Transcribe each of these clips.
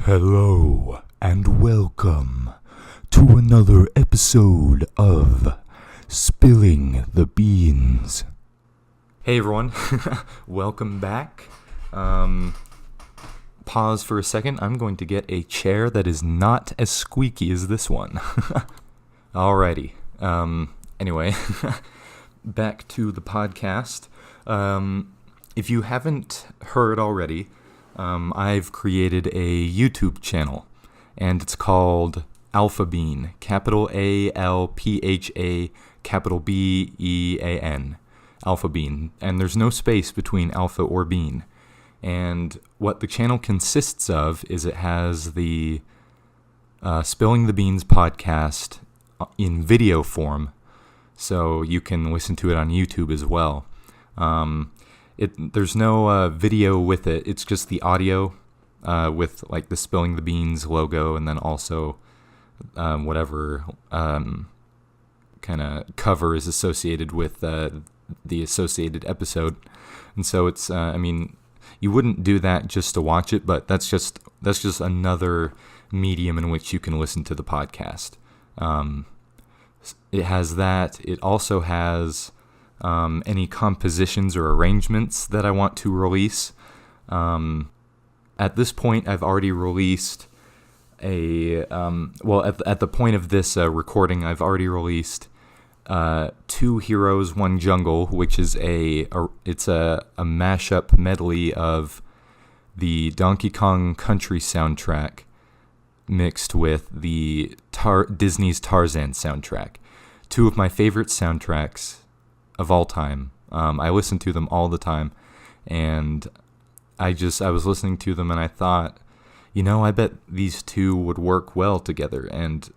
Hello and welcome to another episode of Spilling the Beans. Hey everyone, welcome back. Pause for a second. I'm going to get a chair that is not as squeaky as this one. Alrighty. Anyway, back to the podcast. If you haven't heard already, I've created a YouTube channel, and it's called AlphaBean, capital A-L-P-H-A, capital B-E-A-N, AlphaBean, and there's no space between alpha or bean. And what the channel consists of is it has the Spilling the Beans podcast in video form, so you can listen to it on YouTube as well. There's no video with it. It's just the audio with like the Spilling the Beans logo, and then also whatever kind of cover is associated with the associated episode. And so it's you wouldn't do that just to watch it, but that's just another medium in which you can listen to the podcast. It has that. It also has any compositions or arrangements that I want to release. At this point, I've already released at the point of this recording, I've already released 2 Heroes, 1 Jungle, which is it's a mashup medley of the Donkey Kong Country soundtrack mixed with the Disney's Tarzan soundtrack. 2 of my favorite soundtracks of all time. I listen to them all the time, and I was listening to them and I thought, I bet these 2 would work well together. And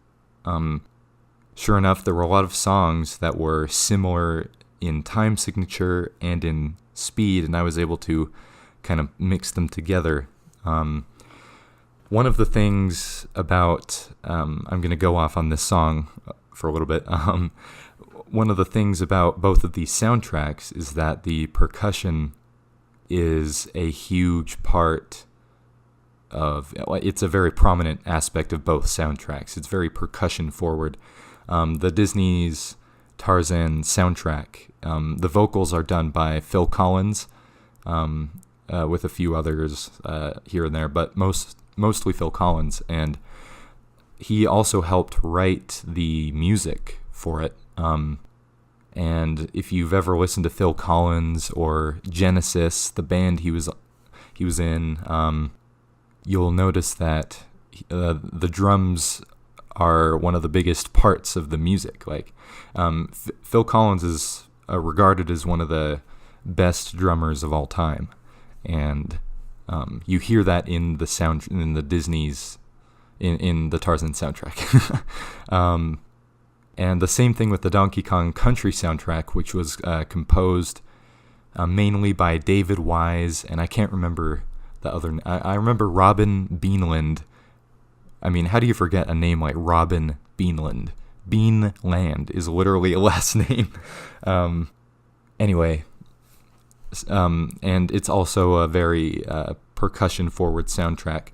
sure enough, there were a lot of songs that were similar in time signature and in speed, and I was able to kind of mix them together. One of the things about I'm going to go off on this song for a little bit. One of the things about both of these soundtracks is that the percussion is a huge part of, it's a very prominent aspect of both soundtracks. It's very percussion forward. The Disney's Tarzan soundtrack, the vocals are done by Phil Collins, with a few others here and there, but mostly Phil Collins, and he also helped write the music for it. And if you've ever listened to Phil Collins or Genesis, the band he was in, you'll notice that the drums are one of the biggest parts of the music. Like Phil Collins is regarded as one of the best drummers of all time, and you hear that in the Disney's in the Tarzan soundtrack. And the same thing with the Donkey Kong Country soundtrack, which was composed mainly by David Wise, and I can't remember the other. I remember Robin Beanland. I mean, how do you forget a name like Robin Beanland? Beanland is literally a last name. Anyway, and it's also a very percussion-forward soundtrack.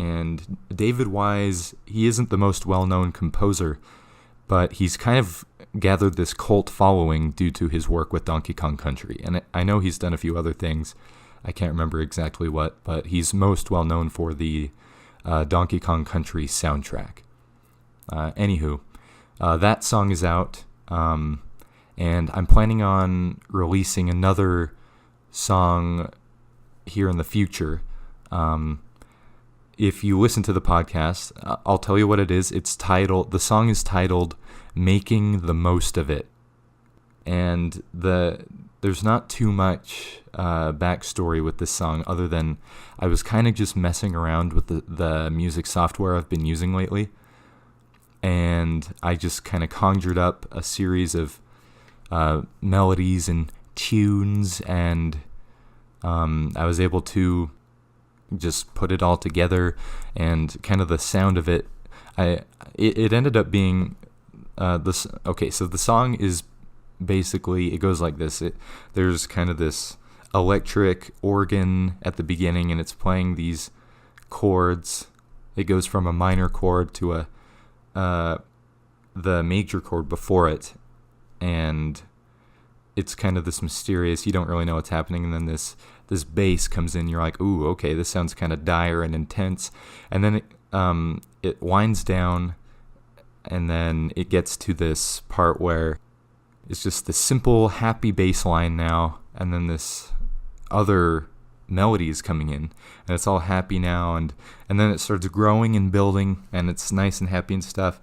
And David Wise, he isn't the most well-known composer, but he's kind of gathered this cult following due to his work with Donkey Kong Country. And I know he's done a few other things. I can't remember exactly what, but he's most well-known for the Donkey Kong Country soundtrack. Anywho, that song is out, and I'm planning on releasing another song here in the future. If you listen to the podcast, I'll tell you what it is. The song is titled Making the Most of It. And there's not too much backstory with this song other than I was kind of just messing around with the music software I've been using lately. And I just kind of conjured up a series of melodies and tunes, and I was able to just put it all together, and kind of the sound of it, it ended up being this. Okay, so the song is basically, it goes like this. There's kind of this electric organ at the beginning, and it's playing these chords. It goes from a minor chord to the major chord before it, and it's kind of this mysterious, you don't really know what's happening, and then this bass comes in, you're like, ooh, okay, this sounds kind of dire and intense, and then it winds down, and then it gets to this part where it's just the simple, happy bass line now, and then this other melody is coming in, and it's all happy now, and then it starts growing and building, and it's nice and happy and stuff,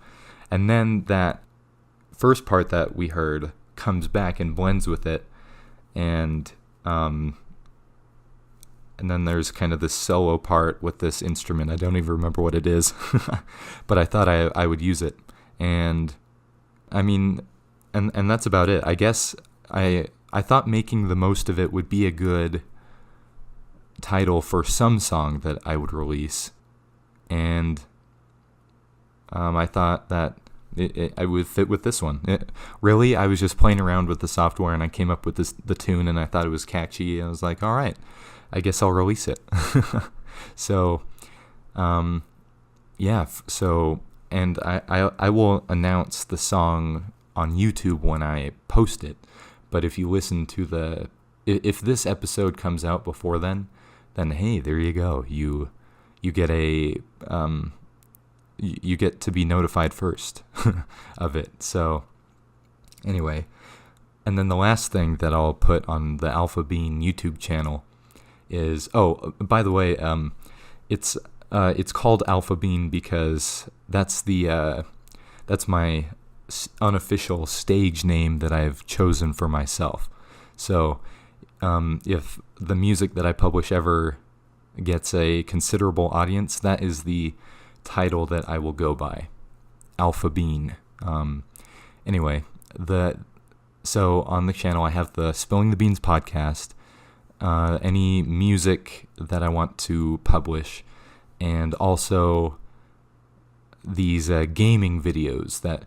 and then that first part that we heard comes back and blends with it, and then there's kind of this solo part with this instrument. I don't even remember what it is, but I thought I would use it, and I mean, and that's about it. I guess I thought making the most of it would be a good title for some song that I would release, and I thought that I would fit with this one. Really, I was just playing around with the software, and I came up with the tune, and I thought it was catchy, and I was like, all right, I guess I'll release it. So, yeah, so, and I will announce the song on YouTube when I post it, but if you listen to if this episode comes out before then hey, there you go. You get you get to be notified first of it. So anyway, and then the last thing that I'll put on the AlphaBean YouTube channel is, oh, by the way, it's called AlphaBean because that's my unofficial stage name that I've chosen for myself. So if the music that I publish ever gets a considerable audience, that is the title that I will go by, AlphaBean. Anyway, so on the channel I have the Spilling the Beans podcast, any music that I want to publish, and also these gaming videos that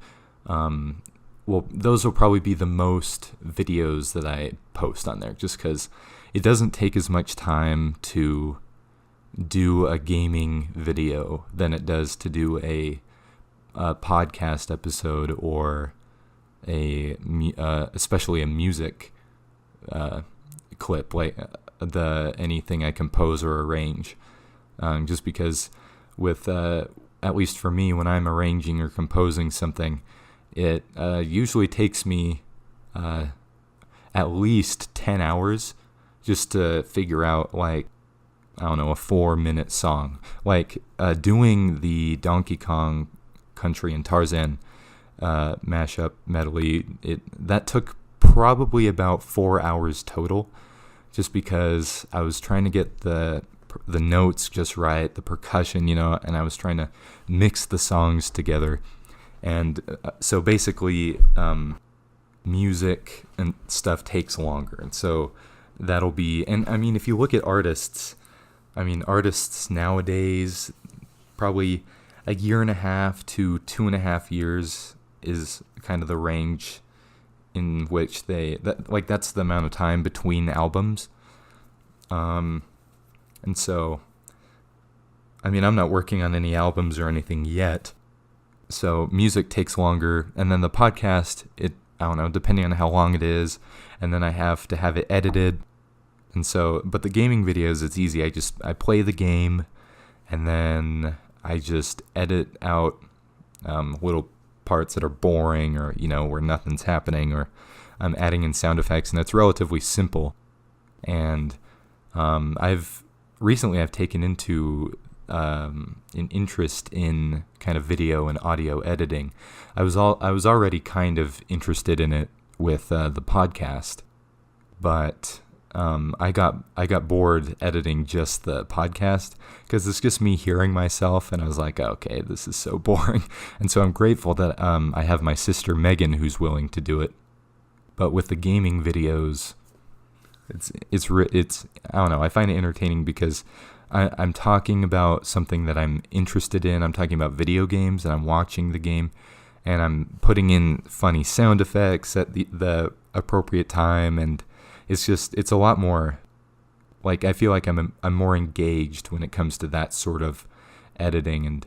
those will probably be the most videos that I post on there, just because it doesn't take as much time to do a gaming video than it does to do a podcast episode, or especially a music clip, like anything I compose or arrange. Just because with at least for me, when I'm arranging or composing something, it usually takes me at least 10 hours just to figure out, like, I don't know, a 4-minute song. Like doing the Donkey Kong Country and Tarzan mashup medley, that took probably about 4 hours total, just because I was trying to get the notes just right, the percussion, and I was trying to mix the songs together. And so basically, music and stuff takes longer. And so that'll be, and I mean, if you look at artists nowadays, probably 1.5 to 2.5 years is kind of the range in which that's the amount of time between albums. And so, I mean, I'm not working on any albums or anything yet, so music takes longer, and then the podcast, I don't know, depending on how long it is, and then I have to have it edited, and so, but the gaming videos, it's easy. I play the game, and then I just edit out little parts that are boring, or, where nothing's happening, or I'm adding in sound effects, and it's relatively simple. And I've taken into an interest in kind of video and audio editing. I was already kind of interested in it with the podcast, but I got bored editing just the podcast, because it's just me hearing myself, and I was like, okay, this is so boring. And so I'm grateful that I have my sister Megan who's willing to do it. But with the gaming videos, it's I don't know, I find it entertaining because I'm talking about something that I'm interested in. I'm talking about video games, and I'm watching the game, and I'm putting in funny sound effects at the appropriate time, and it's a lot more like I feel like I'm more engaged when it comes to that sort of editing,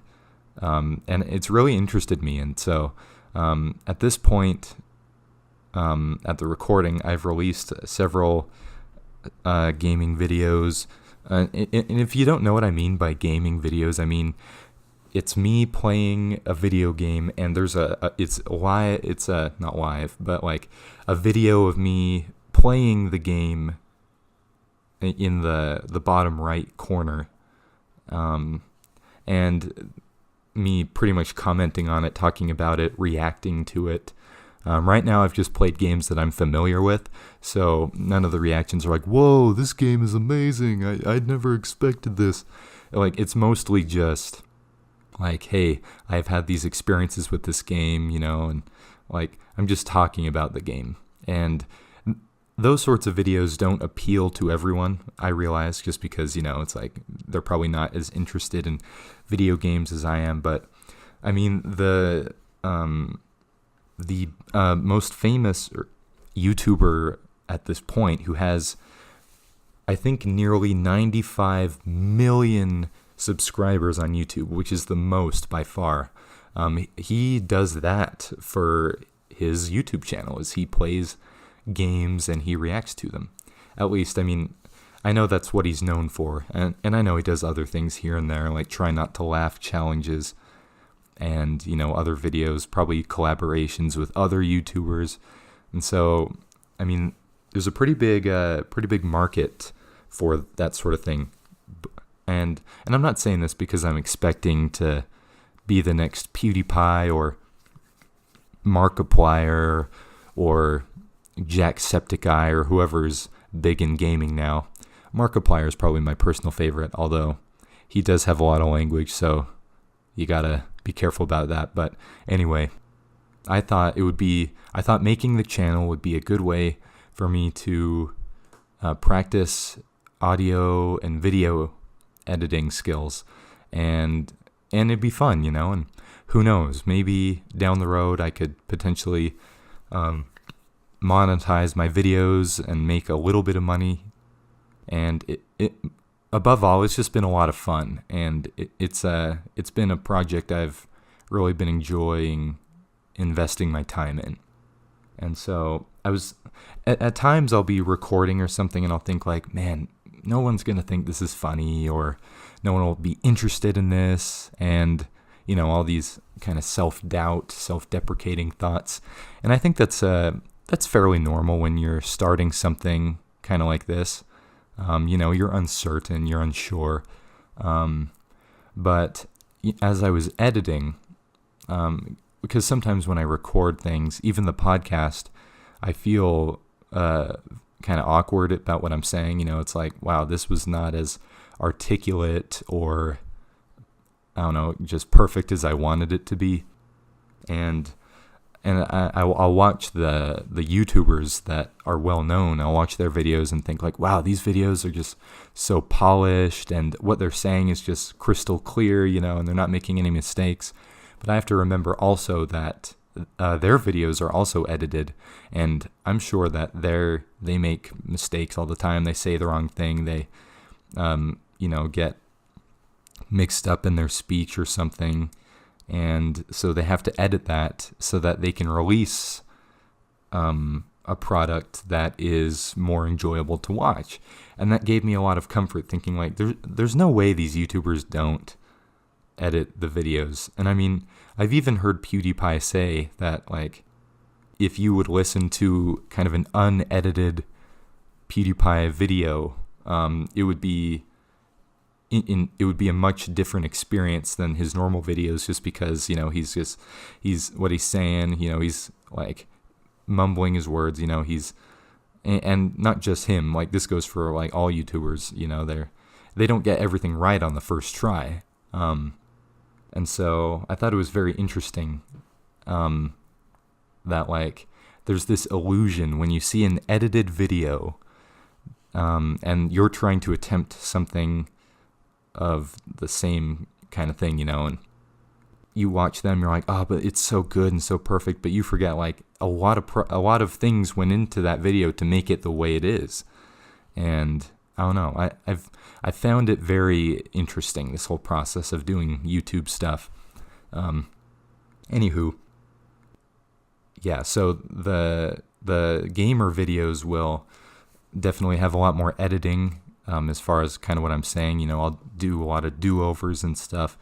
and it's really interested me. And so at this point, at the recording, I've released several gaming videos. And if you don't know what I mean by gaming videos, I mean it's me playing a video game, and there's not live, but like a video of me playing the game in the bottom right corner, and me pretty much commenting on it, talking about it, reacting to it. Right now I've just played games that I'm familiar with, so none of the reactions are like, whoa, this game is amazing, I'd never expected this. Like, it's mostly just like, hey, I've had these experiences with this game, and like, I'm just talking about the game. And those sorts of videos don't appeal to everyone, I realize, just because, it's like they're probably not as interested in video games as I am. But I mean, the most famous YouTuber at this point, who has, I think, nearly 95 million subscribers on YouTube, which is the most by far. He does that for his YouTube channel, is he plays games and he reacts to them. At least, I mean, I know that's what he's known for, and I know he does other things here and there, like Try Not to Laugh challenges, and other videos, probably collaborations with other YouTubers. And so, I mean, there's a pretty big market for that sort of thing. And I'm not saying this because I'm expecting to be the next PewDiePie or Markiplier or Jacksepticeye or whoever's big in gaming now. Markiplier is probably my personal favorite, although he does have a lot of language, so you gotta be careful about that. But anyway, I thought making the channel would be a good way for me to practice audio and video editing skills, and it'd be fun, and who knows, maybe down the road I could potentially monetize my videos and make a little bit of money. And it above all, it's just been a lot of fun, and it's been a project I've really been enjoying investing my time in. And so I was at times I'll be recording or something, and I'll think like, man, no one's gonna think this is funny, or no one will be interested in this, and all these kind of self-doubt, self-deprecating thoughts. And I think that's fairly normal when you're starting something kind of like this. You're uncertain, you're unsure. But as I was editing, because sometimes when I record things, even the podcast, I feel kind of awkward about what I'm saying. It's like, wow, this was not as articulate or, I don't know, just perfect as I wanted it to be. And I'll watch the YouTubers that are well known. I'll watch their videos and think like, wow, these videos are just so polished, and what they're saying is just crystal clear, and they're not making any mistakes. But I have to remember also that their videos are also edited, and I'm sure that they make mistakes all the time. They say the wrong thing. They, get mixed up in their speech or something. And so they have to edit that so that they can release a product that is more enjoyable to watch. And that gave me a lot of comfort, thinking like, there's no way these YouTubers don't edit the videos. And I mean, I've even heard PewDiePie say that, like, if you would listen to kind of an unedited PewDiePie video, it would be a much different experience than his normal videos, just because, he's what he's saying, he's like mumbling his words, and not just him, like this goes for like all YouTubers, they don't get everything right on the first try. And so I thought it was very interesting, that like there's this illusion when you see an edited video, and you're trying to attempt something of the same kind of thing, and you watch them, you're like, oh, but it's so good and so perfect, but you forget like a lot of things went into that video to make it the way it is. And I don't know. I found it very interesting, this whole process of doing YouTube stuff. Anywho, yeah. So the gamer videos will definitely have a lot more editing, as far as kind of what I'm saying. I'll do a lot of do-overs and stuff,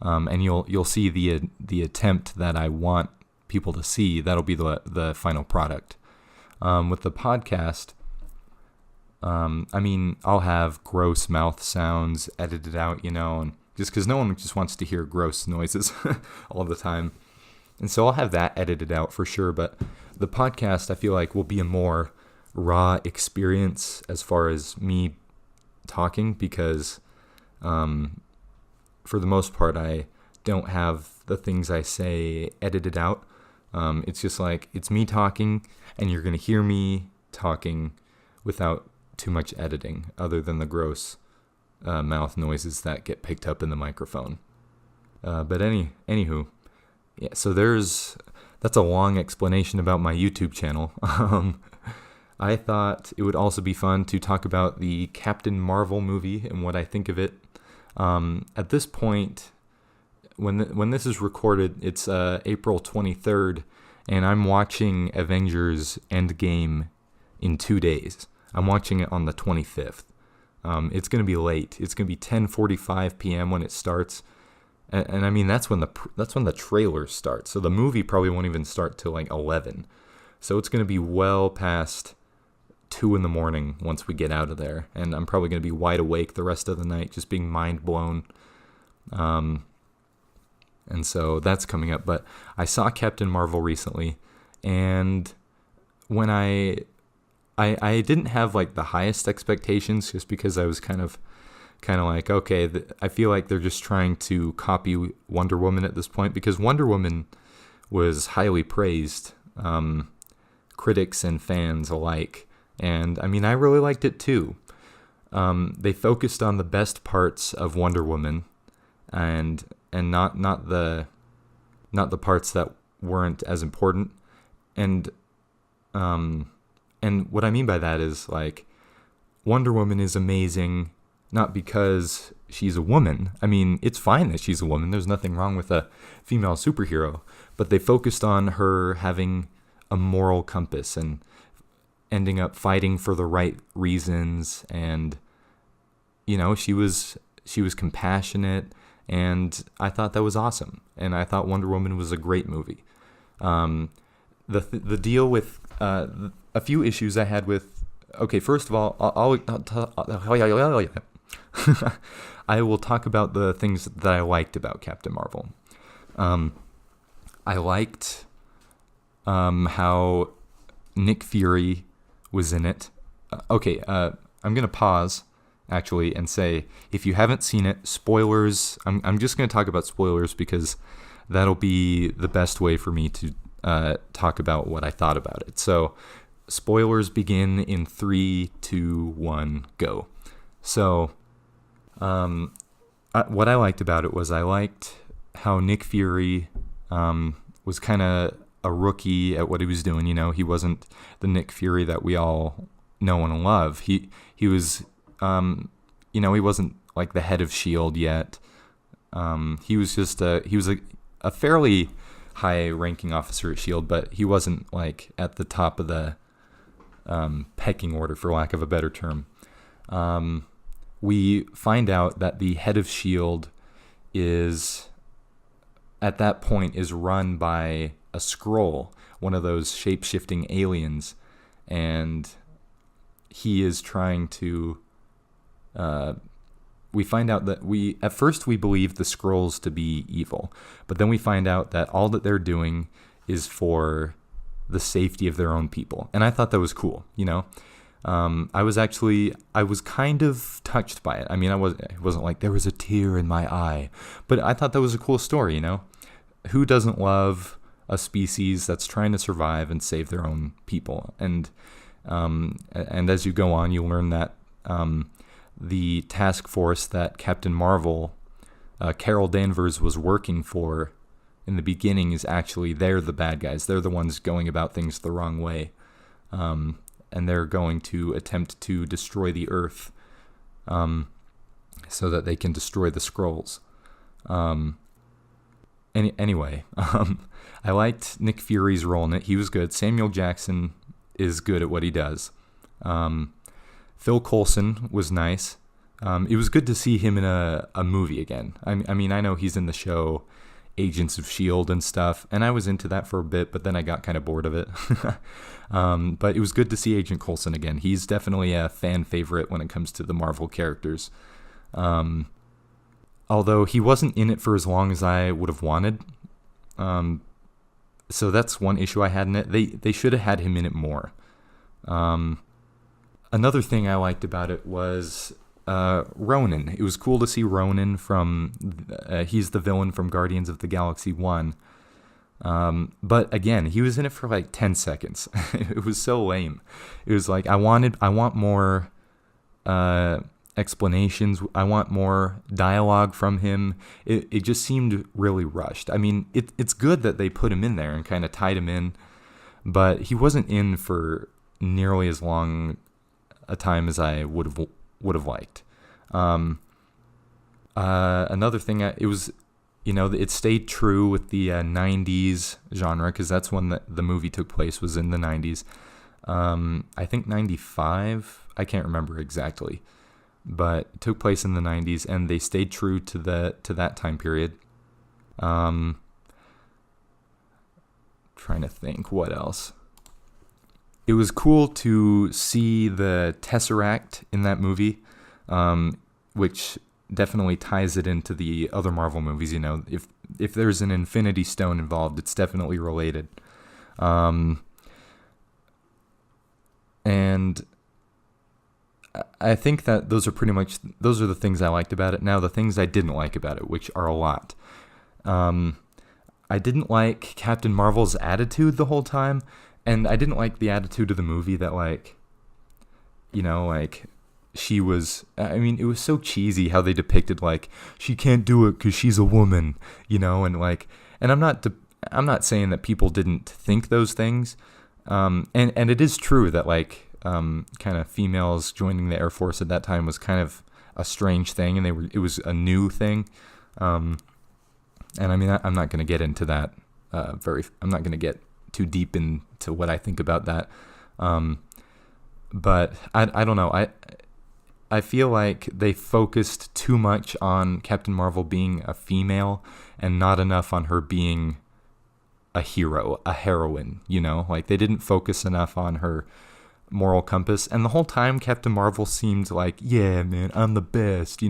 and you'll see the attempt that I want people to see. That'll be the final product. With the podcast, I'll have gross mouth sounds edited out, and just because no one just wants to hear gross noises all the time. And so I'll have that edited out for sure. But the podcast, I feel like, will be a more raw experience as far as me talking, because for the most part, I don't have the things I say edited out. It's just like, it's me talking, and you're going to hear me talking without too much editing, other than the gross mouth noises that get picked up in the microphone. But anywho, yeah. So that's a long explanation about my YouTube channel. I thought it would also be fun to talk about the Captain Marvel movie and what I think of it. At this point, when this is recorded, it's April 23rd, and I'm watching Avengers Endgame in 2 days. I'm watching it on the 25th. It's going to be late. It's going to be 10:45 p.m. when it starts, and that's when the trailer starts. So the movie probably won't even start till like 11. So it's going to be well past 2 in the morning once we get out of there, and I'm probably going to be wide awake the rest of the night, just being mind blown. And so that's coming up. But I saw Captain Marvel recently, and when I didn't have like the highest expectations, just because I was kind of like, okay, I feel like they're just trying to copy Wonder Woman at this point, because Wonder Woman was highly praised, critics and fans alike. And I really liked it too. They focused on the best parts of Wonder Woman, and not the parts that weren't as important. And what I mean by that is, like, Wonder Woman is amazing, not because she's a woman. It's fine that she's a woman. There's nothing wrong with a female superhero. But they focused on her having a moral compass and ending up fighting for the right reasons. And, she was compassionate. And I thought that was awesome. And I thought Wonder Woman was a great movie. The deal with a few issues I had with... Okay, first of all, I will talk about the things that I liked about Captain Marvel. I liked how Nick Fury was in it. I'm going to pause, actually, and say, if you haven't seen it, spoilers. I'm just going to talk about spoilers, because that'll be the best way for me to talk about what I thought about it. So, spoilers begin in 3, 2, 1, go. So, what I liked about it was, I liked how Nick Fury was kind of a rookie at what he was doing. He wasn't the Nick Fury that we all know and love. He was, he wasn't like the head of S.H.I.E.L.D. yet. He was just a fairly high-ranking officer at S.H.I.E.L.D., but he wasn't like at the top of the pecking order, for lack of a better term. We find out that the head of S.H.I.E.L.D. at that point is run by a Skrull, one of those shape-shifting aliens, and he is trying to... we find out that at first we believe the Skrulls to be evil, but then we find out that all that they're doing is for the safety of their own people. And I thought that was cool, I was kind of touched by it. It wasn't like there was a tear in my eye, but I thought that was a cool story, Who doesn't love a species that's trying to survive and save their own people? And as you go on, you'll learn that the task force that Captain Marvel, Carol Danvers, was working for in the beginning is actually, they're the bad guys. They're the ones going about things the wrong way. And they're going to attempt to destroy the Earth so that they can destroy the Skrulls. Anyway, I liked Nick Fury's role in it. He was good. Samuel Jackson is good at what he does. Phil Coulson was nice. It was good to see him in a movie again. I mean, I know he's in the show Agents of S.H.I.E.L.D. and stuff, and I was into that for a bit, but then I got kind of bored of it. But it was good to see Agent Coulson again. He's definitely a fan favorite when it comes to the Marvel characters. Although he wasn't in it for as long as I would have wanted. So that's one issue I had in it. They should have had him in it more. Another thing I liked about it was Ronan. It was cool to see Ronan from... he's the villain from Guardians of the Galaxy 1. But again, he was in it for like 10 seconds. It was so lame. It was like, I want more... explanations. I want more dialogue from him. It just seemed really rushed. I mean, it's good that they put him in there and kind of tied him in, but he wasn't in for nearly as long a time as I would have liked. Another thing, it was, it stayed true with the 90s genre, because that's when the movie took place, was in the 90s. I think 95. I can't remember exactly. But it took place in the 90s, and they stayed true to that time period. Trying to think what else. It was cool to see the Tesseract in that movie, which definitely ties it into the other Marvel movies. If there's an Infinity Stone involved, it's definitely related. And I think that those are the things I liked about it. Now, the things I didn't like about it, which are a lot. I didn't like Captain Marvel's attitude the whole time, and I didn't like the attitude of the movie that, she was... I mean, it was so cheesy how they depicted, she can't do it because she's a woman, and I'm not saying that people didn't think those things, and it is true that, kind of females joining the Air Force at that time was kind of a strange thing, and it was a new thing. And I mean, I'm not going to get into that I'm not going to get too deep into what I think about that. But I don't know. I feel like they focused too much on Captain Marvel being a female and not enough on her being a hero, a heroine, they didn't focus enough on her moral compass, and the whole time Captain Marvel seemed like, yeah, man, I'm the best,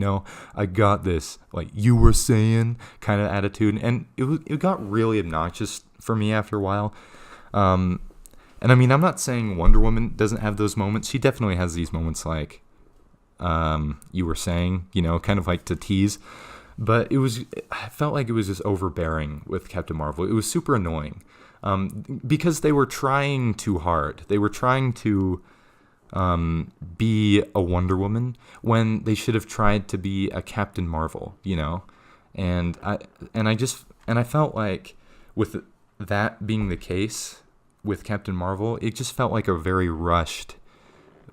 I got this, you were saying kind of attitude, and it got really obnoxious for me after a while. And I mean, I'm not saying Wonder Woman doesn't have those moments. She definitely has these moments you were saying, kind of to tease, but I felt like it was just overbearing with Captain Marvel. It was super annoying. Because they were trying too hard. They were trying to be a Wonder Woman when they should have tried to be a Captain Marvel, And I felt like with that being the case with Captain Marvel, it just felt like a very rushed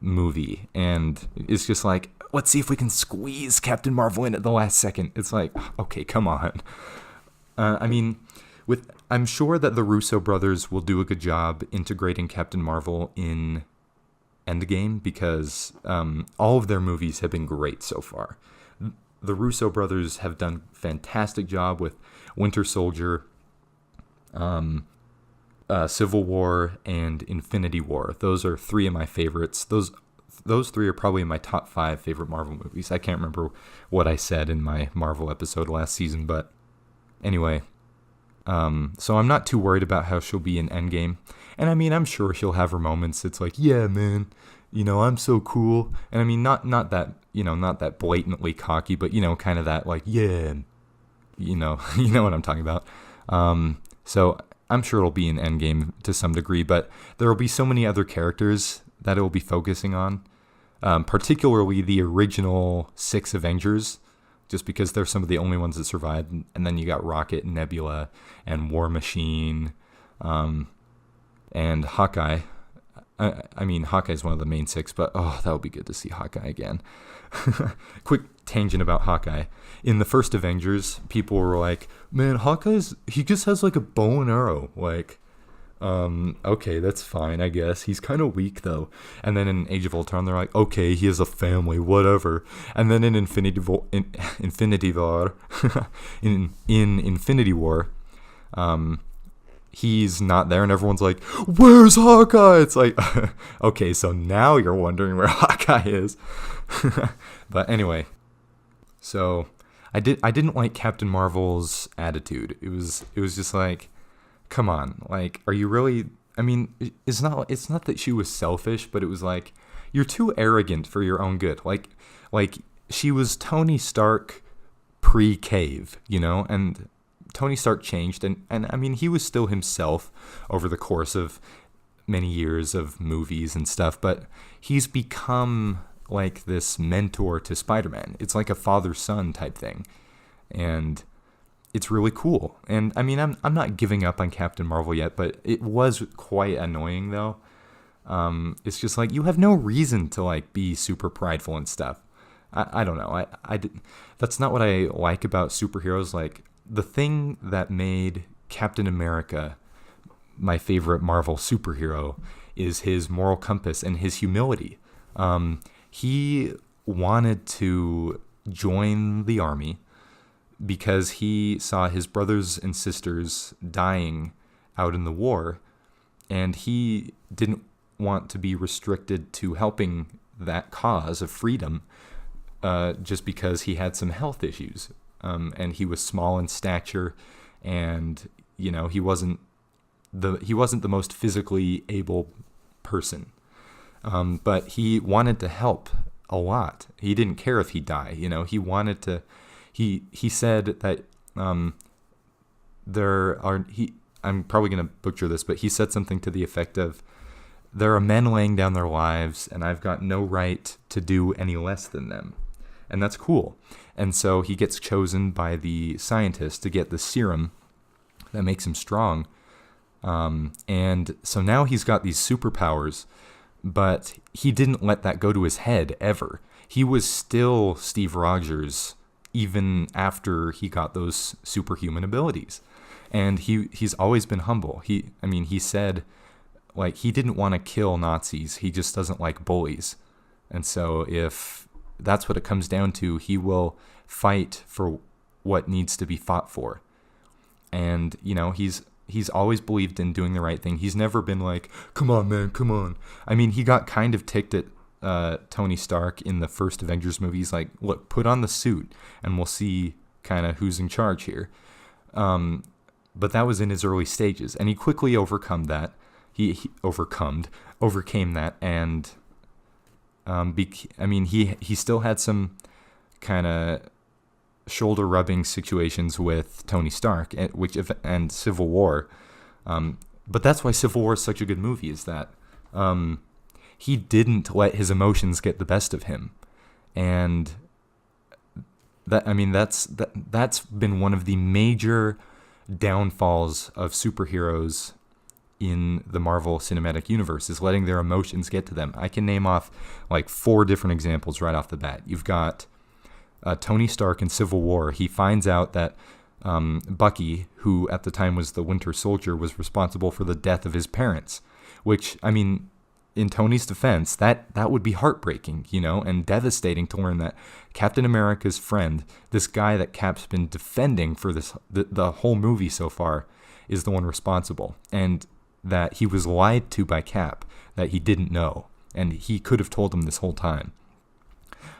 movie, and it's just let's see if we can squeeze Captain Marvel in at the last second. It's okay, come on. I mean, I'm sure that the Russo brothers will do a good job integrating Captain Marvel in Endgame, because all of their movies have been great so far. The Russo brothers have done a fantastic job with Winter Soldier, Civil War, and Infinity War. Those are three of my favorites. Those three are probably my top 5 favorite Marvel movies. I can't remember what I said in my Marvel episode last season, but anyway... so I'm not too worried about how she'll be in Endgame. And I mean, I'm sure she'll have her moments. It's yeah, man, I'm so cool. And I mean, not that, not that blatantly cocky, but, kind of that yeah, you know what I'm talking about. So I'm sure it'll be in Endgame to some degree, but there will be so many other characters that it will be focusing on, particularly the original 6 Avengers, just because they're some of the only ones that survived. And then you got Rocket and Nebula and War Machine, and Hawkeye. I mean, Hawkeye's one of the main six, but that would be good to see Hawkeye again. Quick tangent about Hawkeye. In the first Avengers, people were like, man, he just has like a bow and arrow. Like, okay, that's fine, I guess. He's kind of weak, though. And then in Age of Ultron, they're like, okay, he has a family, whatever. And then in Infinity War, in Infinity War, he's not there, and everyone's like, where's Hawkeye? It's like, okay, so now you're wondering where Hawkeye is. But anyway, so I didn't like Captain Marvel's attitude. It was just like, come on, like, are you really? I mean, it's not that she was selfish, but it was like, you're too arrogant for your own good. Like she was Tony Stark pre-Cave, and Tony Stark changed, and I mean, he was still himself over the course of many years of movies and stuff, but he's become like this mentor to Spider-Man. It's like a father-son type thing, and it's really cool. And I mean, I'm not giving up on Captain Marvel yet, but it was quite annoying though. It's just like, you have no reason to like be super prideful and stuff. I don't know. That's not what I like about superheroes. Like, the thing that made Captain America my favorite Marvel superhero is his moral compass and his humility. He wanted to join the army because he saw his brothers and sisters dying out in the war, and he didn't want to be restricted to helping that cause of freedom just because he had some health issues. And he was small in stature, and he wasn't the most physically able person, but he wanted to help a lot. He didn't care if he died. He wanted to. He said that I'm probably gonna butcher this, but he said something to the effect of, "There are men laying down their lives, and I've got no right to do any less than them." And that's cool. And so he gets chosen by the scientists to get the serum that makes him strong. And so now he's got these superpowers, but he didn't let that go to his head ever. He was still Steve Rogers even after he got those superhuman abilities. And he's always been humble. He said, like, he didn't want to kill Nazis. He just doesn't like bullies. And so if that's what it comes down to, he will fight for what needs to be fought for. And he's always believed in doing the right thing. He's never been like, come on, man, come on. I mean, he got kind of ticked at Tony Stark in the first Avengers movie. He's like, look, put on the suit and we'll see kind of who's in charge here. But that was in his early stages, and he quickly overcame that. He overcame that, and he still had some kind of shoulder rubbing situations with Tony Stark, and Civil War. But that's why Civil War is such a good movie, is that he didn't let his emotions get the best of him. And that's been one of the major downfalls of superheroes in the Marvel Cinematic Universe, is letting their emotions get to them. I can name off like 4 different examples right off the bat. You've got Tony Stark in Civil War. He finds out that Bucky, who at the time was the Winter Soldier, was responsible for the death of his parents, which, I mean, in Tony's defense, that would be heartbreaking, and devastating to learn that Captain America's friend, this guy that Cap's been defending for the whole movie so far, is the one responsible. And that he was lied to by Cap, that he didn't know, and he could have told him this whole time.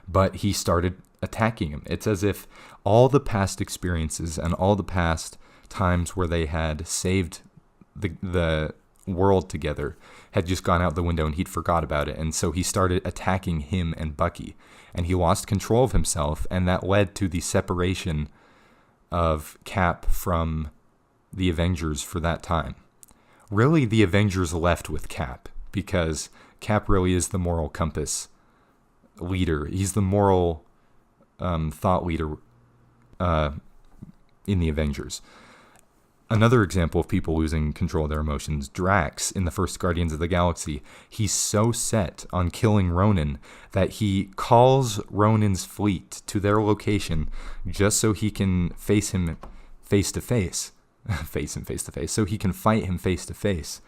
But he started attacking him. It's as if all the past experiences and all the past times where they had saved the world together had just gone out the window, and he'd forgot about it. And so he started attacking him and Bucky, and he lost control of himself, and that led to the separation of Cap from the Avengers for that time. Really, the Avengers left with Cap, because Cap really is the moral compass leader. He's the moral thought leader in the Avengers. Another example of people losing control of their emotions, Drax in the first Guardians of the Galaxy. He's so set on killing Ronan that he calls Ronan's fleet to their location just so he can face him face to face. Face him face to face. So he can fight him face to face.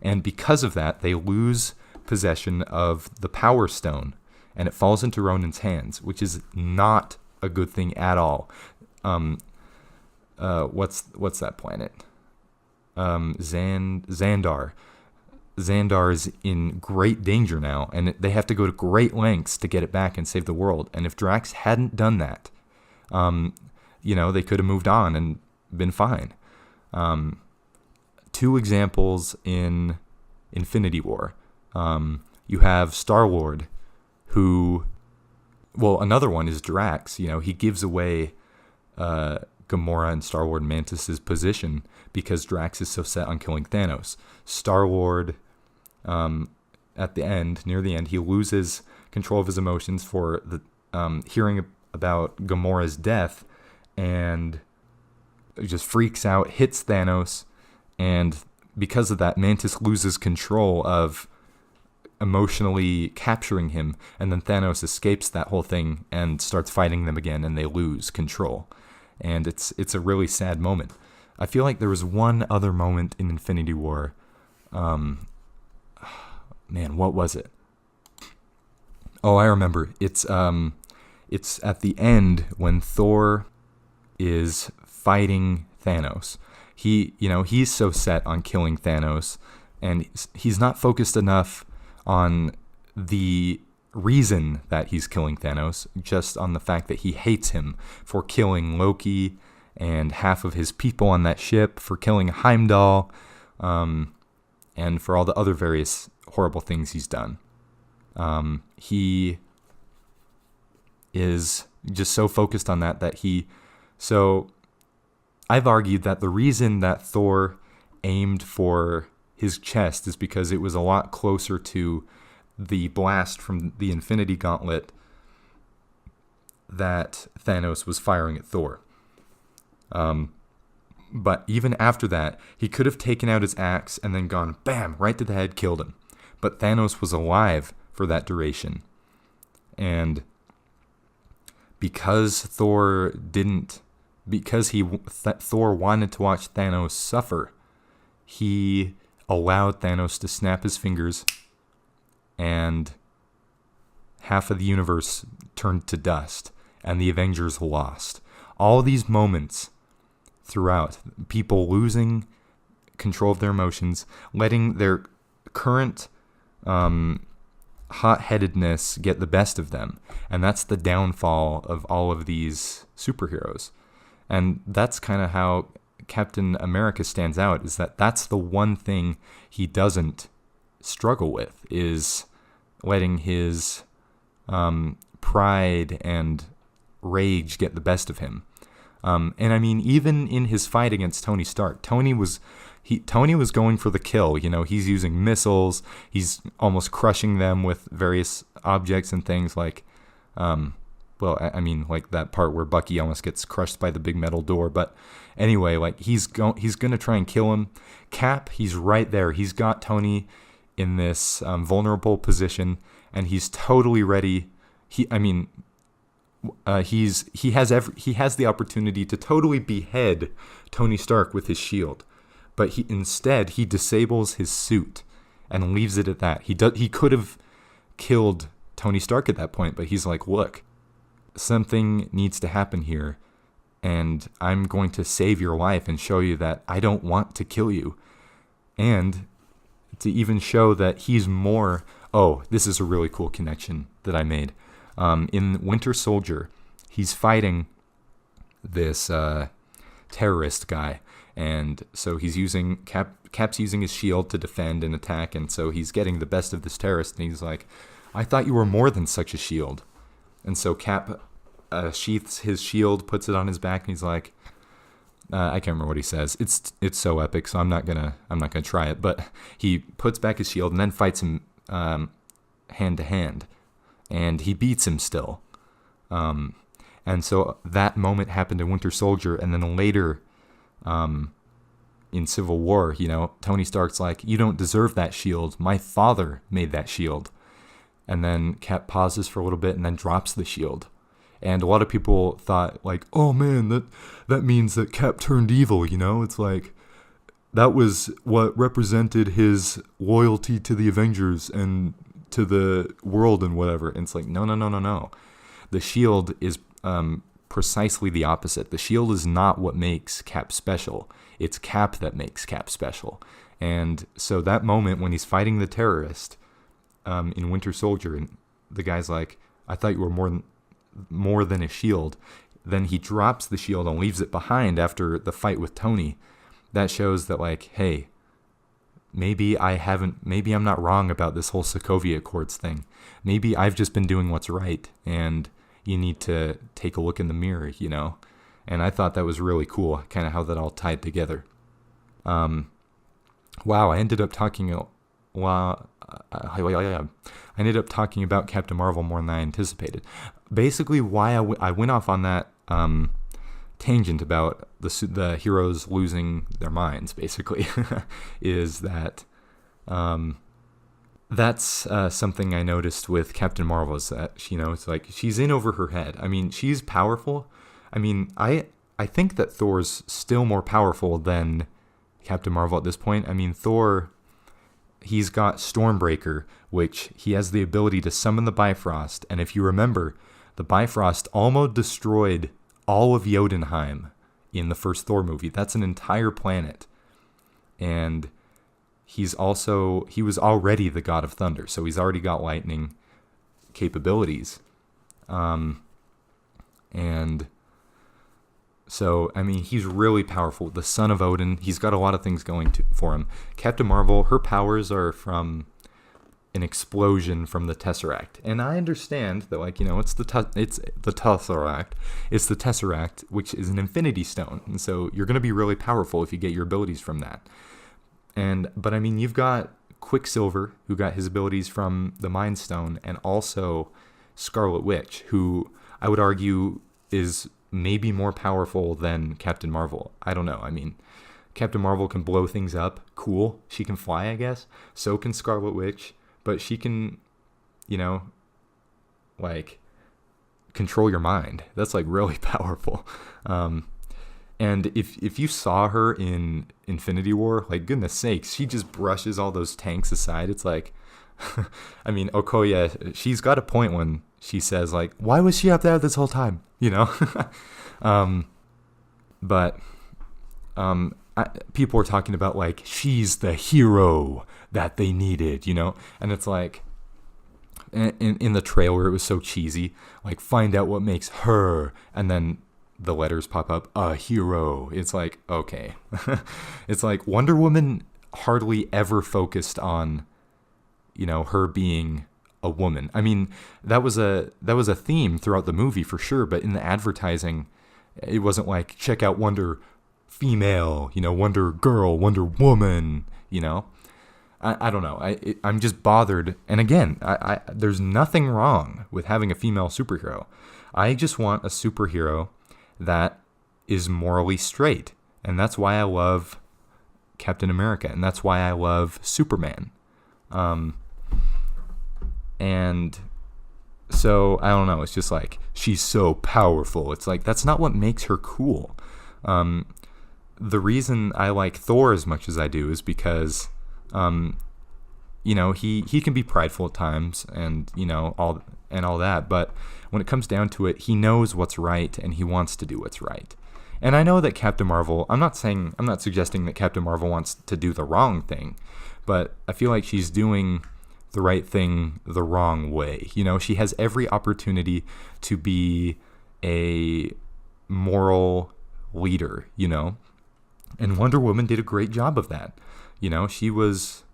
And because of that, they lose possession of the Power Stone, and it falls into Ronan's hands, which is not a good thing at all. What's that planet? Xandar. Xandar is in great danger now, and they have to go to great lengths to get it back and save the world. And if Drax hadn't done that, they could have moved on and been fine. Two examples in Infinity War. You have Star-Lord, another one is Drax. He gives away Gamora and Star-Lord Mantis' position because Drax is so set on killing Thanos. Star-Lord, near the end, he loses control of his emotions for the hearing about Gamora's death, and just freaks out, hits Thanos, and because of that, Mantis loses control of emotionally capturing him, and then Thanos escapes that whole thing and starts fighting them again, and they lose control. And it's a really sad moment. I feel like there was one other moment in Infinity War. What was it? Oh, I remember. It's at the end when Thor is fighting Thanos. He's so set on killing Thanos, and he's not focused enough on the reason that he's killing Thanos, just on the fact that he hates him for killing Loki and half of his people on that ship, for killing Heimdall, and for all the other various horrible things he's done. He is just so focused on that so I've argued that the reason that Thor aimed for his chest is because it was a lot closer to the blast from the Infinity Gauntlet that Thanos was firing at Thor. But even after that, he could have taken out his axe and then gone, bam, right to the head, killed him. But Thanos was alive for that duration. And because Thor wanted to watch Thanos suffer, he allowed Thanos to snap his fingers, and half of the universe turned to dust, and the Avengers lost. All these moments throughout, people losing control of their emotions, letting their current hot-headedness get the best of them. And that's the downfall of all of these superheroes. And that's kind of how Captain America stands out, is that that's the one thing he doesn't struggle with, is letting his pride and rage get the best of him. And I mean, even in his fight against Tony Stark, Tony was going for the kill. He's using missiles. He's almost crushing them with various objects and things like, like that part where Bucky almost gets crushed by the big metal door. But anyway, like he's going to try and kill him. Cap, he's right there. He's got Tony in this vulnerable position, and he's totally ready. He has the opportunity to totally behead Tony Stark with his shield, but he disables his suit and leaves it at that. He could have killed Tony Stark at that point, but he's like, look, something needs to happen here, and I'm going to save your life and show you that I don't want to kill you. And to even show that he's more... Oh, this is a really cool connection that I made. In Winter Soldier, he's fighting this terrorist guy, and so he's using Cap's using his shield to defend and attack, and so he's getting the best of this terrorist, and he's like, I thought you were more than such a shield. And so Cap sheaths his shield, puts it on his back, and he's like, I can't remember what he says. It's so epic, so I'm not gonna try it. But he puts back his shield and then fights him hand to hand, and he beats him still. And so that moment happened in Winter Soldier, and then later, in Civil War, Tony Stark's like, you don't deserve that shield. My father made that shield. And then Cap pauses for a little bit and then drops the shield. And a lot of people thought, like, oh man, that means that Cap turned evil, It's like, that was what represented his loyalty to the Avengers and to the world and whatever. And it's like, no. The shield is precisely the opposite. The shield is not what makes Cap special. It's Cap that makes Cap special. And so that moment when he's fighting the terrorist in Winter Soldier, and the guy's like, I thought you were more than a shield. Then he drops the shield and leaves it behind after the fight with Tony. That shows that, like, hey, maybe I'm not wrong about this whole Sokovia Accords thing. Maybe I've just been doing what's right, and you need to take a look in the mirror, And I thought that was really cool, kind of how that all tied together. Wow, I ended up talking about Captain Marvel more than I anticipated. Basically, why I went off on that tangent about the heroes losing their minds, basically, is that that's something I noticed with Captain Marvel, is that, it's like she's in over her head. I mean, she's powerful. I mean, I think that Thor's still more powerful than Captain Marvel at this point. I mean, Thor, he's got Stormbreaker, which he has the ability to summon the Bifrost. And if you remember, the Bifrost almost destroyed all of Jotunheim in the first Thor movie. That's an entire planet. And he was already the god of thunder, so he's already got lightning capabilities. And so, I mean, he's really powerful. The son of Odin, he's got a lot of things going for him. Captain Marvel, her powers are from an explosion from the Tesseract. And I understand that, like, it's the Tesseract. It's the Tesseract, which is an Infinity Stone. And so you're going to be really powerful if you get your abilities from that. But I mean, you've got Quicksilver, who got his abilities from the Mind Stone, and also Scarlet Witch, who I would argue is maybe more powerful than Captain Marvel. I don't know. I mean, Captain Marvel can blow things up. Cool. She can fly, I guess. So can Scarlet Witch. But she can, like, control your mind. That's, like, really powerful. And if you saw her in Infinity War, like, goodness sakes, she just brushes all those tanks aside. It's like, I mean, Okoye, she's got a point when she says, like, why was she up there this whole time? But people are talking about, like, she's the hero that they needed, And it's like, in the trailer, it was so cheesy. Like, find out what makes her, and then the letters pop up, a hero. It's like, okay. It's like Wonder Woman hardly ever focused on, her being a woman. I mean, that was a theme throughout the movie for sure, but in the advertising, it wasn't like, check out Wonder Female, Wonder Girl, Wonder Woman, I don't know. I'm just bothered. And again, there's nothing wrong with having a female superhero. I just want a superhero that is morally straight. And that's why I love Captain America. And that's why I love Superman. And so, I don't know. It's just like, she's so powerful. It's like, that's not what makes her cool. The reason I like Thor as much as I do is because, he can be prideful at times and, all that. But when it comes down to it, he knows what's right and he wants to do what's right. And I know that Captain Marvel, I'm not suggesting that Captain Marvel wants to do the wrong thing, but I feel like she's doing the right thing the wrong way. She has every opportunity to be a moral leader, and Wonder Woman did a great job of that. She was,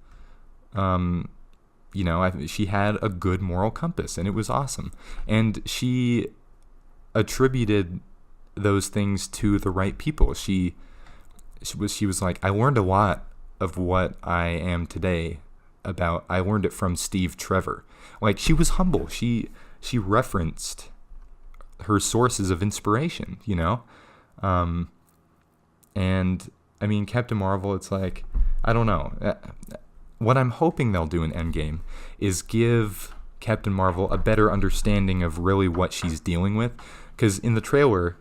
she had a good moral compass, and it was awesome. And she attributed those things to the right people. She was like, I learned a lot of what I am today I learned it from Steve Trevor. Like, she was humble. She referenced her sources of inspiration, and I mean, Captain Marvel, it's like, I don't know. What I'm hoping they'll do in Endgame is give Captain Marvel a better understanding of really what she's dealing with. Because in the trailer,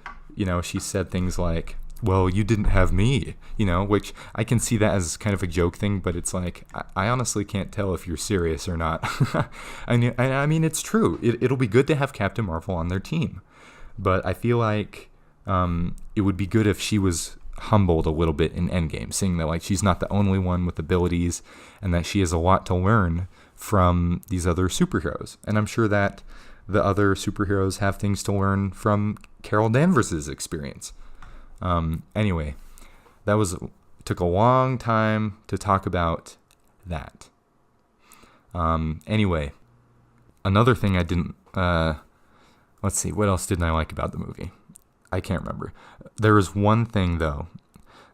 she said things like, well, you didn't have me, which I can see that as kind of a joke thing, but it's like, I honestly can't tell if you're serious or not. I mean, it's true. It'll be good to have Captain Marvel on their team. But I feel like it would be good if she was humbled a little bit in Endgame, seeing that like she's not the only one with abilities and that she has a lot to learn from these other superheroes. And I'm sure that the other superheroes have things to learn from Carol Danvers' experience. Anyway, took a long time to talk about that. Anyway, another thing I didn't, let's see, what else didn't I like about the movie? I can't remember. There was one thing, though,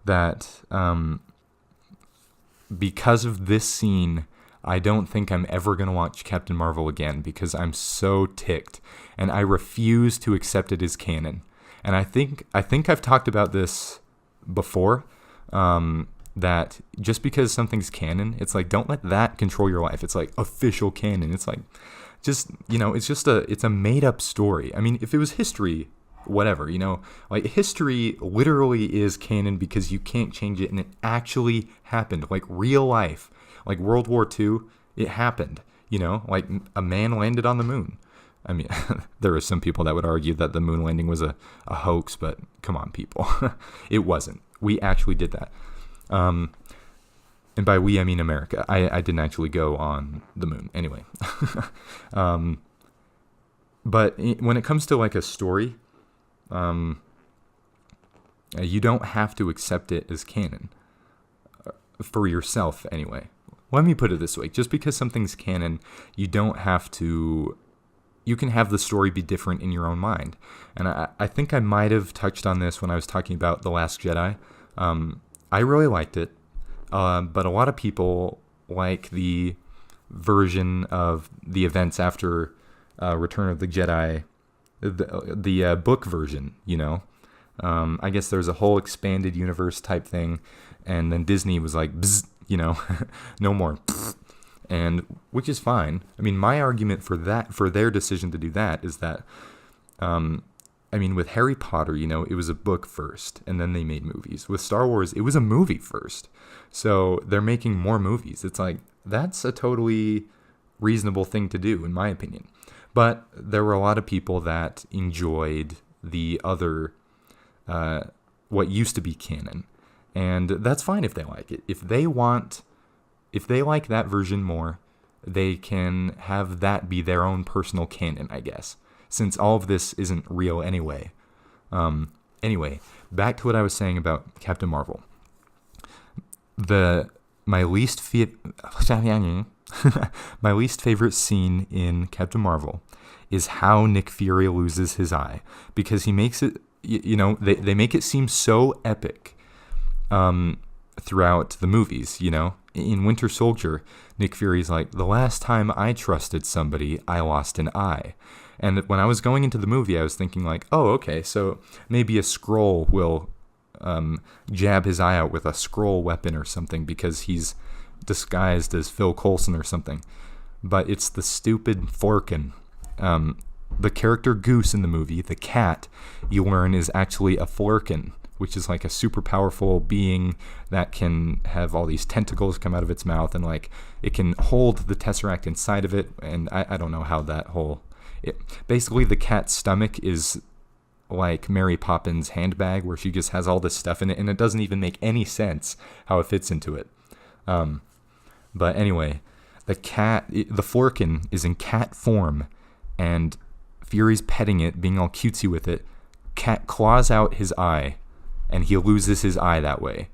that because of this scene, I don't think I'm ever going to watch Captain Marvel again because I'm so ticked, and I refuse to accept it as canon. And I think I've talked about this before, that just because something's canon, it's like, don't let that control your life. It's like official canon. It's like, it's a made up story. I mean, if it was history, whatever, like history literally is canon because you can't change it, and it actually happened, like real life, like World War II, it happened, like a man landed on the moon. I mean, there are some people that would argue that the moon landing was a hoax, but come on, people. It wasn't. We actually did that. And by we, I mean America. I didn't actually go on the moon. Anyway. But when it comes to like a story, you don't have to accept it as canon. For yourself, anyway. Let me put it this way. Just because something's canon, you don't have to... You can have the story be different in your own mind. And I think I might have touched on this when I was talking about The Last Jedi. I really liked it, but a lot of people like the version of the events after Return of the Jedi, the book version, I guess there's a whole expanded universe type thing, and then Disney was like, bzz, no more. And which is fine. I mean, my argument for their decision to do that is that, with Harry Potter, it was a book first, and then they made movies. With Star Wars, it was a movie first. So they're making more movies. It's like, that's a totally reasonable thing to do, in my opinion. But there were a lot of people that enjoyed the other, what used to be canon. And that's fine if they like it. If they like that version more, they can have that be their own personal canon, I guess, since all of this isn't real anyway. Anyway, back to what I was saying about Captain Marvel. My least favorite scene in Captain Marvel is how Nick Fury loses his eye, because he makes it, they make it seem so epic throughout the movies, In Winter Soldier, Nick Fury's like, the last time I trusted somebody, I lost an eye. And when I was going into the movie, I was thinking like, oh, okay, so maybe a Skrull will jab his eye out with a Skrull weapon or something because he's disguised as Phil Coulson or something. But it's the stupid Flerken. The character Goose in the movie, the cat, you learn is actually a Flerken, which is like a super powerful being that can have all these tentacles come out of its mouth, and like it can hold the Tesseract inside of it. And I don't know how that whole... basically, the cat's stomach is like Mary Poppins' handbag, where she just has all this stuff in it, and it doesn't even make any sense how it fits into it. But anyway, the Flerken is in cat form, and Fury's petting it, being all cutesy with it. Cat claws out his eye, and he loses his eye that way.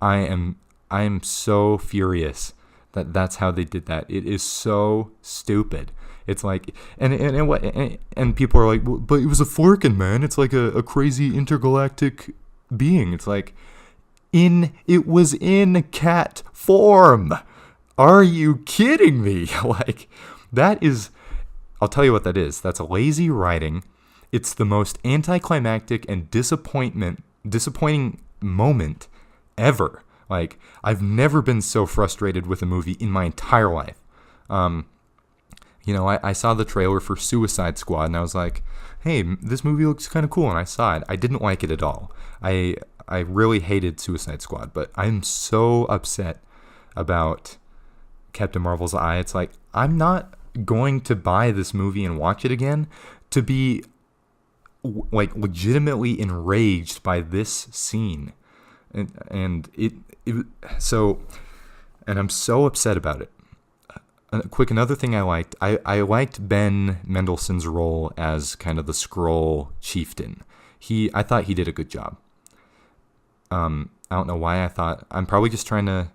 I am so furious that that's how they did that. It is so stupid. It's like, and people are like, well, but it was a Flerken, man. It's like a crazy intergalactic being. It's like, it was in cat form. Are you kidding me? Like, that is, I'll tell you what that is. That's a lazy writing. It's the most anticlimactic and disappointing moment ever. Like, I've never been so frustrated with a movie in my entire life. I saw the trailer for Suicide Squad, and I was like, hey, this movie looks kind of cool, and I saw it. I didn't like it at all. I really hated Suicide Squad, but I'm so upset about Captain Marvel's eye. It's like, I'm not going to buy this movie and watch it again to be like legitimately enraged by this scene. And I'm so upset about it. Another thing I liked, I liked Ben Mendelsohn's role as kind of the Skrull chieftain. I thought he did a good job. I don't know why I'm probably just trying to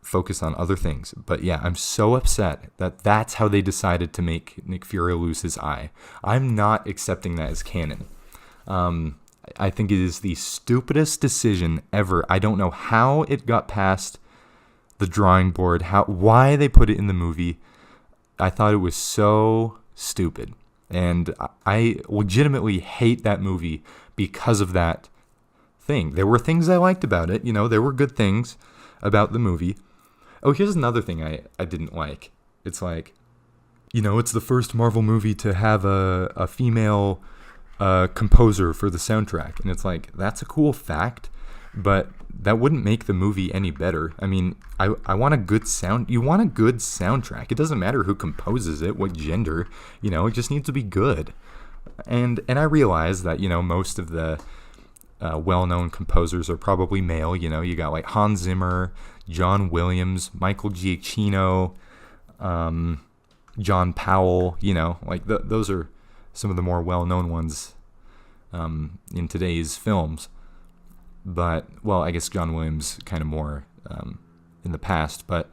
focus on other things. But yeah, I'm so upset that that's how they decided to make Nick Fury lose his eye. I'm not accepting that as canon. I think it is the stupidest decision ever. I don't know how it got past the drawing board, why they put it in the movie. I thought it was so stupid. And I legitimately hate that movie because of that thing. There were things I liked about it. There were good things about the movie. Oh, here's another thing I didn't like. It's like, it's the first Marvel movie to have a female composer for the soundtrack. And it's like, that's a cool fact, but that wouldn't make the movie any better. I mean, I want a good sound. You want a good soundtrack. It doesn't matter who composes it, what gender, it just needs to be good. And I realize that, most of the well-known composers are probably male. You got like Hans Zimmer, John Williams, Michael Giacchino, John Powell, those are some of the more well-known ones in today's films. But, well, I guess John Williams kind of more in the past. But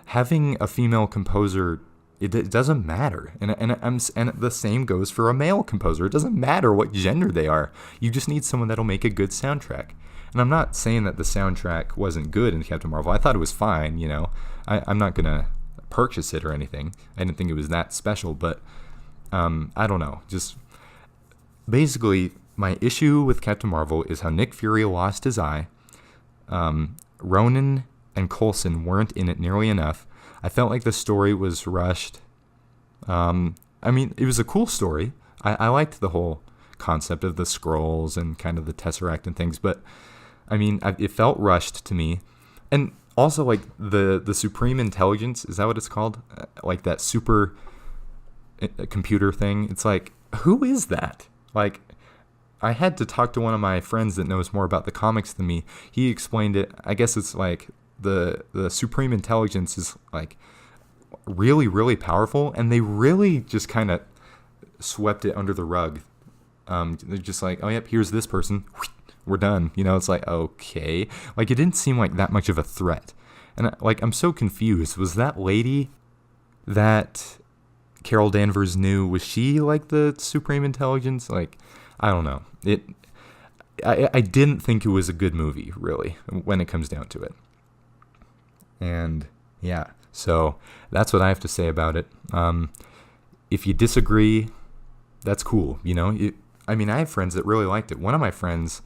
having a female composer, it doesn't matter. And the same goes for a male composer. It doesn't matter what gender they are. You just need someone that'll make a good soundtrack. And I'm not saying that the soundtrack wasn't good in Captain Marvel. I thought it was fine, I'm not going to purchase it or anything. I didn't think it was that special. But I don't know. Just basically, my issue with Captain Marvel is how Nick Fury lost his eye. Ronan and Coulson weren't in it nearly enough. I felt like the story was rushed. It was a cool story. I liked the whole concept of the Skrulls and kind of the Tesseract and things, but it felt rushed to me. And also, like, the Supreme Intelligence, is that what it's called? Like that super computer thing. It's like, who is that? Like, I had to talk to one of my friends that knows more about the comics than me. He explained it. I guess it's like the Supreme Intelligence is like really, really powerful, and they really just kind of swept it under the rug. They're just like, oh, yep, here's this person. We're done. It's like, okay. Like, it didn't seem like that much of a threat. And I'm so confused. Was that lady that Carol Danvers knew, was she like the Supreme Intelligence? Like, I don't know. I didn't think it was a good movie, really, when it comes down to it. And yeah, so that's what I have to say about it. If you disagree, that's cool. I have friends that really liked it. One of my friends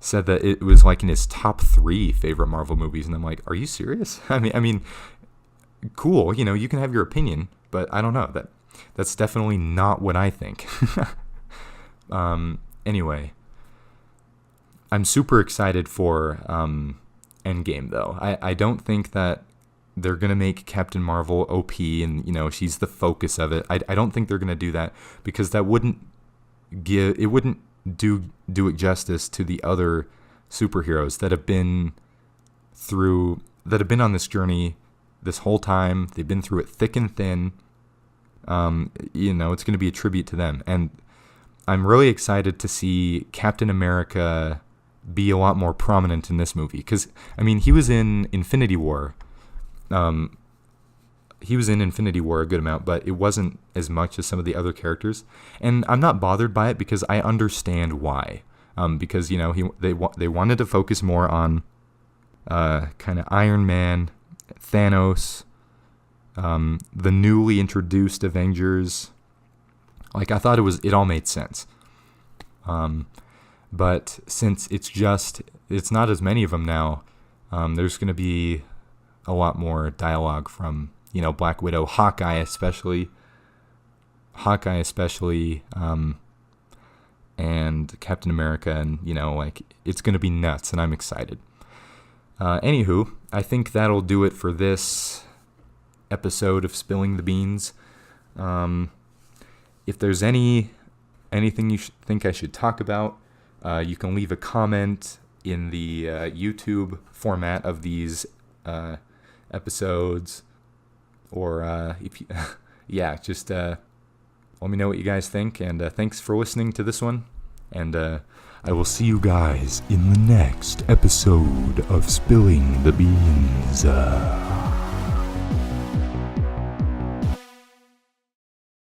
said that it was like in his top 3 favorite Marvel movies, and I'm like, are you serious? I mean, cool. You can have your opinion, but I don't know. That's definitely not what I think. Anyway, I'm super excited for Endgame, though. I don't think that they're going to make Captain Marvel OP and, she's the focus of it. I don't think they're going to do that, because that wouldn't do it justice to the other superheroes that have been on this journey this whole time. They've been through it thick and thin. It's going to be a tribute to them. And I'm really excited to see Captain America be a lot more prominent in this movie. Because, he was in Infinity War. He was in Infinity War a good amount, but it wasn't as much as some of the other characters. And I'm not bothered by it, because I understand why. Because, they wanted to focus more on kind of Iron Man, Thanos, the newly introduced Avengers. Like, I thought it all made sense. But since it's just it's not as many of them now. There's going to be a lot more dialogue from, Black Widow, Hawkeye especially, and Captain America, and, it's going to be nuts, and I'm excited. Anywho, I think that'll do it for this episode of Spilling the Beans. If there's anything you think I should talk about, you can leave a comment in the YouTube format of these episodes, or if you, just let me know what you guys think, and thanks for listening to this one, and I will see you guys in the next episode of Spilling the Beans.